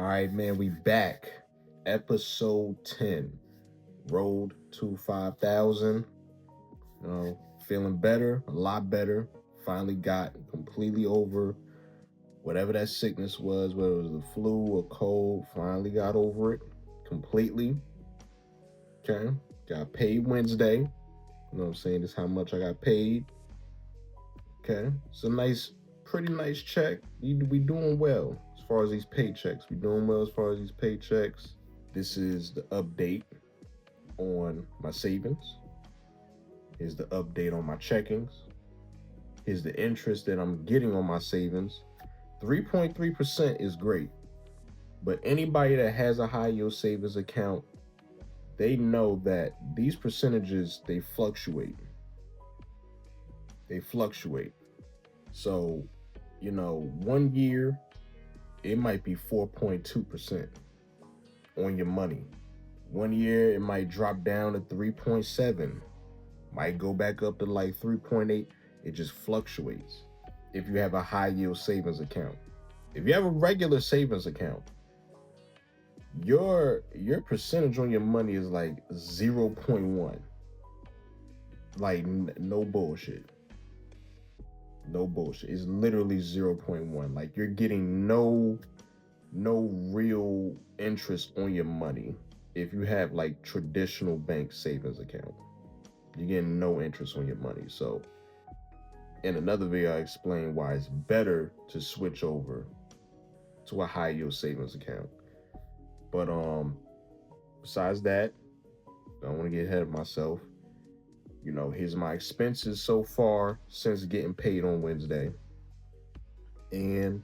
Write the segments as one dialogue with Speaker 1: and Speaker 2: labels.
Speaker 1: right, man, we back. Episode 10. Road to 5,000. Feeling better, a lot better. Finally got completely over whatever that sickness was, whether it was the flu or cold. Finally got over it completely. Okay. Got paid Wednesday. You know what I'm saying? This is how much I got paid. Okay. It's a pretty nice check. We doing well as far as these paychecks. We doing well as far as these paychecks. This is the update on my savings. Here's the update on my checkings. Here's the interest that I'm getting on my savings. 3.3% is great. But anybody that has a high yield savings account, they know that these percentages, they fluctuate. So, 1 year, it might be 4.2% on your money. 1 year, it might drop down to 3.7, might go back up to like 3.8. It just fluctuates if you have a high yield savings account. If you have a regular savings account, your percentage on your money is like 0.1. Like no bullshit. No bullshit. It's literally 0.1. Like you're getting no real interest on your money if you have like traditional bank savings account. You're getting no interest on your money. So in another video, I explain why it's better to switch over to a high yield savings account. But besides that, I don't want to get ahead of myself. Here's my expenses so far since getting paid on Wednesday. And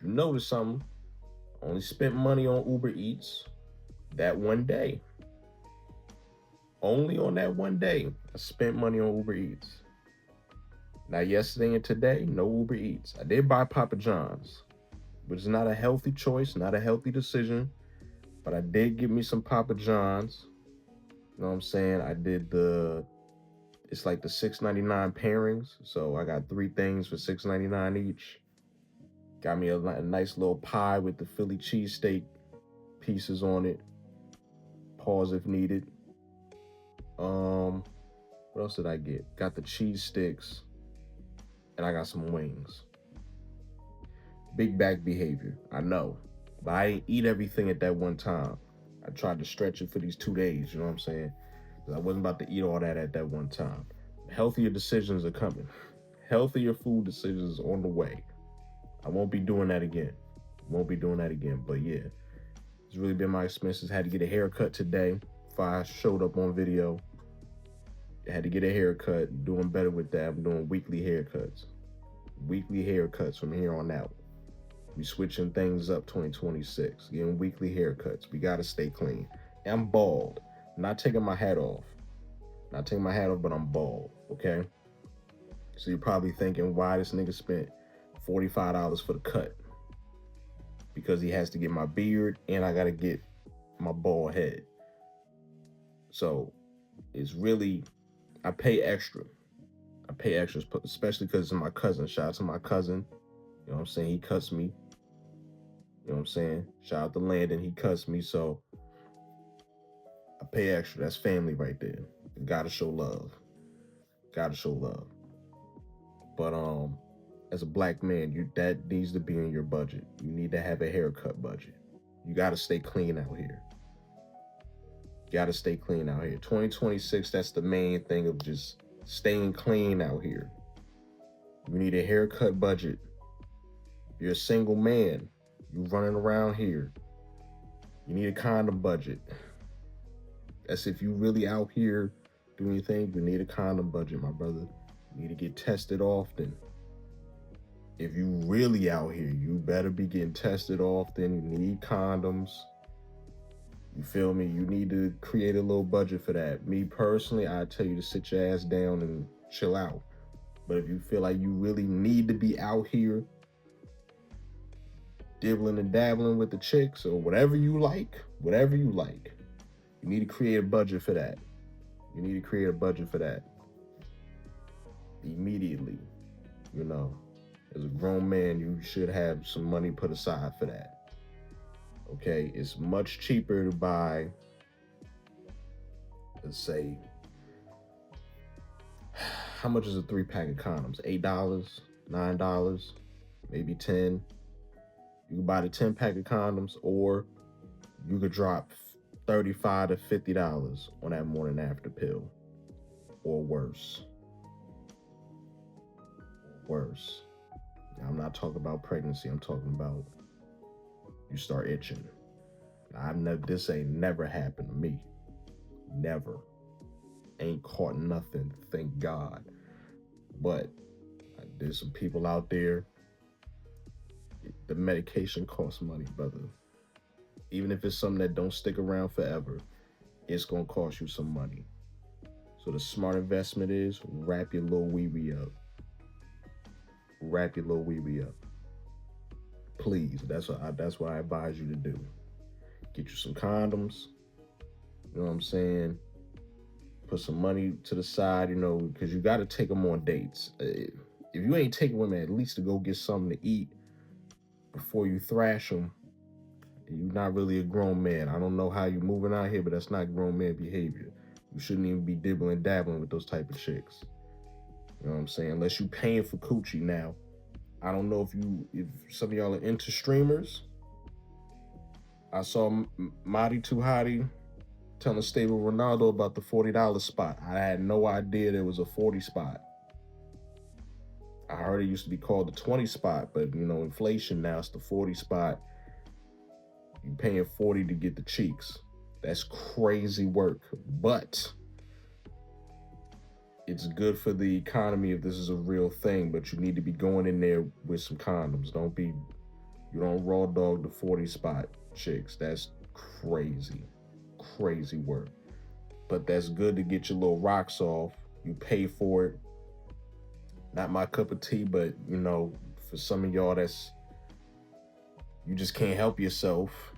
Speaker 1: you notice something, I only spent money on Uber Eats that one day. Only on that one day, I spent money on Uber Eats. Now, yesterday and today, no Uber Eats. I did buy Papa John's, which is not a healthy choice, not a healthy decision. But I did get me some Papa John's. You know what I'm saying? I did it's like the $6.99 pairings. So I got 3 things for $6.99 each. Got me a nice little pie with the Philly cheesesteak pieces on it. Pause if needed. What else did I get? Got the cheese sticks. And I got some wings. Big back behavior, I know. But I didn't eat everything at that one time. I tried to stretch it for these 2 days, you know what I'm saying? I wasn't about to eat all that at that one time. Healthier decisions are coming. Healthier food decisions on the way. I won't be doing that again. But yeah, it's really been my expenses. Had to get a haircut today if I showed up on video. I had to get a haircut. Doing better with that. I'm doing weekly haircuts. Weekly haircuts from here on out. We switching things up 2026. Getting weekly haircuts. We gotta stay clean. And I'm bald. Not taking my hat off, but I'm bald, okay? So you're probably thinking why this nigga spent $45 for the cut. Because he has to get my beard and I gotta get my bald head. So it's really, I pay extra, especially because it's my cousin. Shout out to my cousin. You know what I'm saying? He cuts me. You know what I'm saying? Shout out to Landon. He cuts me. So I pay extra. That's family right there. Gotta show love. But as a black man, that needs to be in your budget. You need to have a haircut budget. You gotta stay clean out here. 2026, that's the main thing of just staying clean out here. You need a haircut budget. You're a single man. You running around here. You need a condom budget. That's if you really out here doing your thing, you need a condom budget, my brother. You need to get tested often. If you really out here, you better be getting tested often. You need condoms. You feel me? You need to create a little budget for that. Me personally, I tell you to sit your ass down and chill out. But if you feel like you really need to be out here dibbling and dabbling with the chicks or whatever you like, you need to create a budget for that. Immediately. As a grown man, you should have some money put aside for that. Okay, it's much cheaper to buy, let's say, how much is a 3 pack of condoms? $8, $9, maybe 10. You can buy the 10 pack of condoms, or you could drop $35 to $50 on that morning after pill, or worse. Worse. Now, I'm not talking about pregnancy. I'm talking about you start itching. This ain't never happened to me. Never. Ain't caught nothing, thank God. But there's some people out there. The medication costs money, brother. Even if it's something that don't stick around forever, it's gonna cost you some money. So the smart investment is wrap your little wee up. Wrap your little wee up. Please, that's what I advise you to do. Get you some condoms. You know what I'm saying? Put some money to the side, because you got to take them on dates. If you ain't taking women at least to go get something to eat before you thrash them, you're not really a grown man. I don't know how you're moving out here, but that's not grown man behavior. You shouldn't even be dibbling dabbling with those type of chicks. You know what I'm saying? Unless you paying for coochie now. I don't know if some of y'all are into streamers. I saw Marty Too Hottie telling Stable Ronaldo about the $40 spot. I had no idea there was a 40 spot. I heard it used to be called the 20 spot, but inflation now, it's the 40 spot. You paying 40 to get the cheeks. That's crazy work, but it's good for the economy if this is a real thing. But you need to be going in there with some condoms. You don't raw dog the 40 spot chicks. That's crazy work. But that's good to get your little rocks off. You pay for it. Not my cup of tea, but for some of y'all, you just can't help yourself.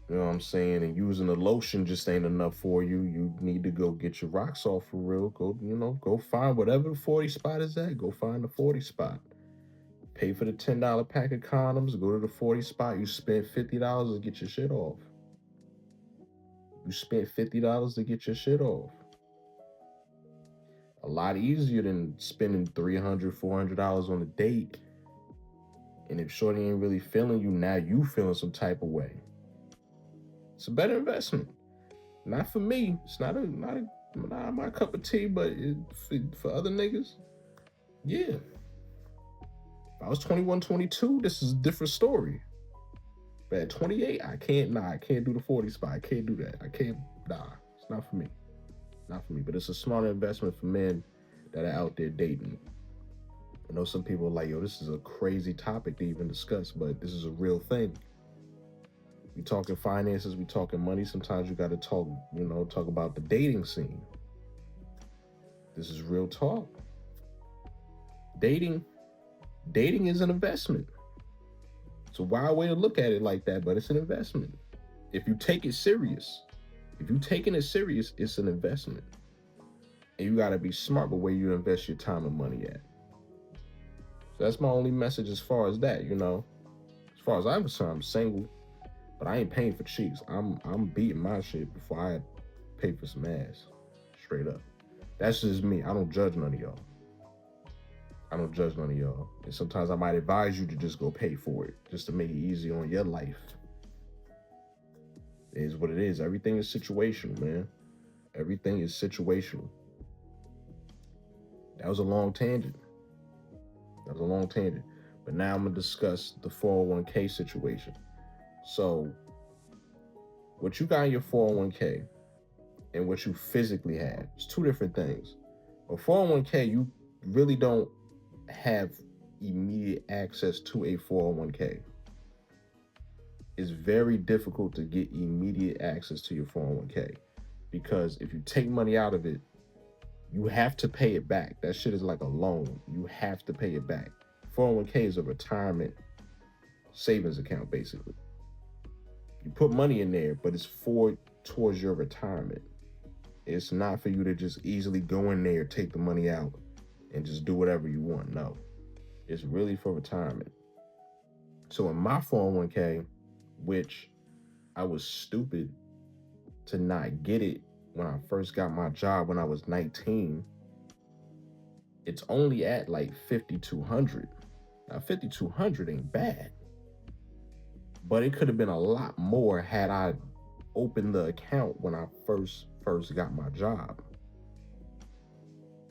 Speaker 1: You know what I'm saying? And using the lotion just ain't enough for you. You need to go get your rocks off for real. Go find whatever the 40 spot is at. Go find the 40 spot. Pay for the $10 pack of condoms. Go to the 40 spot. You spent $50 to get your shit off. You spent $50 to get your shit off. A lot easier than spending $300, $400 on a date. And if shorty ain't really feeling you, now you feeling some type of way. It's a better investment. Not for me. It's not my cup of tea, but for other niggas, yeah. If I was 21, 22, this is a different story. But at 28, I can't do the 40 spot. I can't do that. It's not for me. Not for me, but it's a smarter investment for men that are out there dating. I know some people are like, yo, this is a crazy topic to even discuss, but this is a real thing. We talking finances, we talking money. Sometimes you got to talk about the dating scene. This is real talk. Dating is an investment. It's a wild way to look at it like that, but it's an investment. If you take it serious, if you're taking it serious, it's an investment. And you got to be smart with where you invest your time and money at. So that's my only message as far as that, As far as I'm concerned, I'm single, but I ain't paying for cheeks. I'm beating my shit before I pay for some ass. Straight up. That's just me. I don't judge none of y'all. And sometimes I might advise you to just go pay for it, just to make it easy on your life. It is what it is. Everything is situational, man. Everything is situational. That was a long tangent. But now I'm going to discuss the 401k situation. So, what you got in your 401k and what you physically have is two different things. A 401k, you really don't have immediate access to a 401k. It's very difficult to get immediate access to your 401k because if you take money out of it, you have to pay it back. That shit is like a loan. You have to pay it back. 401k is a retirement savings account, basically. You put money in there, but it's towards your retirement. It's not for you to just easily go in there, take the money out, and just do whatever you want. No. It's really for retirement. So in my 401k, which I was stupid to not get it when I first got my job when I was 19. It's only at like 5,200. Now 5,200 ain't bad, but it could have been a lot more had I opened the account when I first got my job.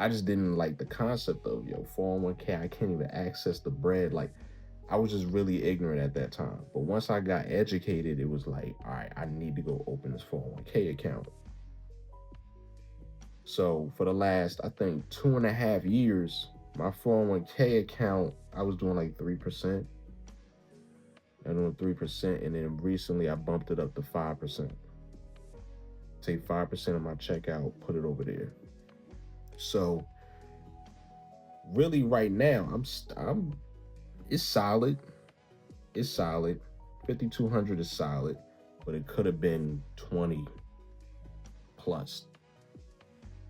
Speaker 1: I just didn't like the concept of 401k. I can't even access the bread. Like, I was just really ignorant at that time. But once I got educated, it was like, all right, I need to go open this 401k account. So for the last, I think, 2.5 years, my 401k account, I was doing like 3%. I doing 3%, and then recently I bumped it up to 5%. Take 5% of my checkout, put it over there. So really, right now, I'm it's solid. It's solid. 5,200 is solid, but it could have been 20 plus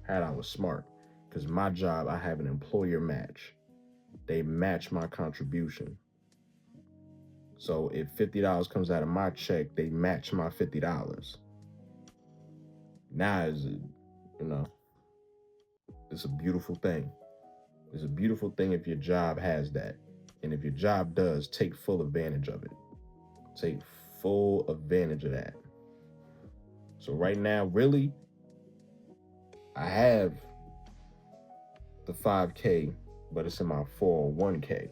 Speaker 1: had I was smart. Because my job, I have an employer match. They match my contribution. So if $50 comes out of my check, they match my $50. Now is you know, it's a beautiful thing. It's a beautiful thing if your job has that. And if your job does, take full advantage of it. Take full advantage of that. So right now, really, I have the 5K, but it's in my 401k.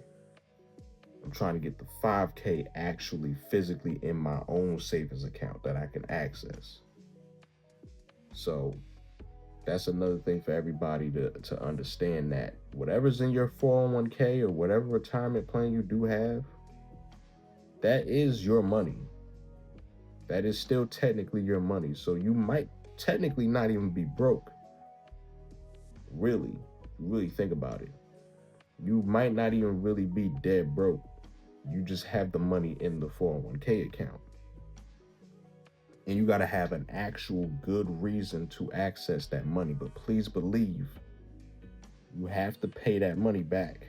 Speaker 1: I'm trying to get the 5K actually physically in my own savings account that I can access. So that's another thing for everybody to understand, that whatever's in your 401k or whatever retirement plan you do have, that is your money. That is still technically your money. So you might technically not even be broke. Really think about it. You might not even really be dead broke. You just have the money in the 401k account. And you got to have an actual good reason to access that money. But please believe, you have to pay that money back,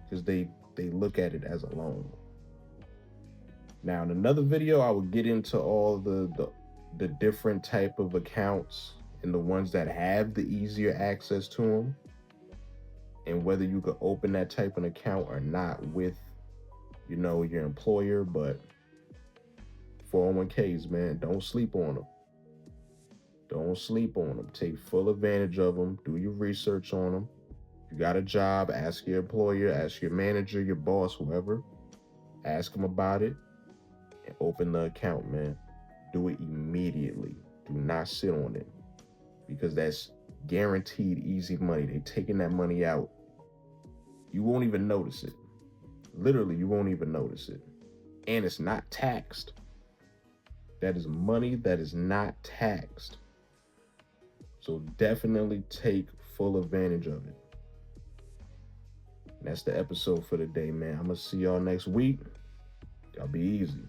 Speaker 1: because they look at it as a loan. Now, in another video, I will get into all the different type of accounts and the ones that have the easier access to them, and whether you could open that type of account or not with, your employer. But 401ks, man, don't sleep on them. Don't sleep on them. Take full advantage of them. Do your research on them. If you got a job, ask your employer, ask your manager, your boss, whoever. Ask them about it and open the account, man. Do it immediately. Do not sit on it, because that's guaranteed easy money. They taking that money out. You won't even notice it. Literally, you won't even notice it. And it's not taxed. That is money that is not taxed. So definitely take full advantage of it. And that's the episode for today, man. I'm going to see y'all next week. Y'all be easy.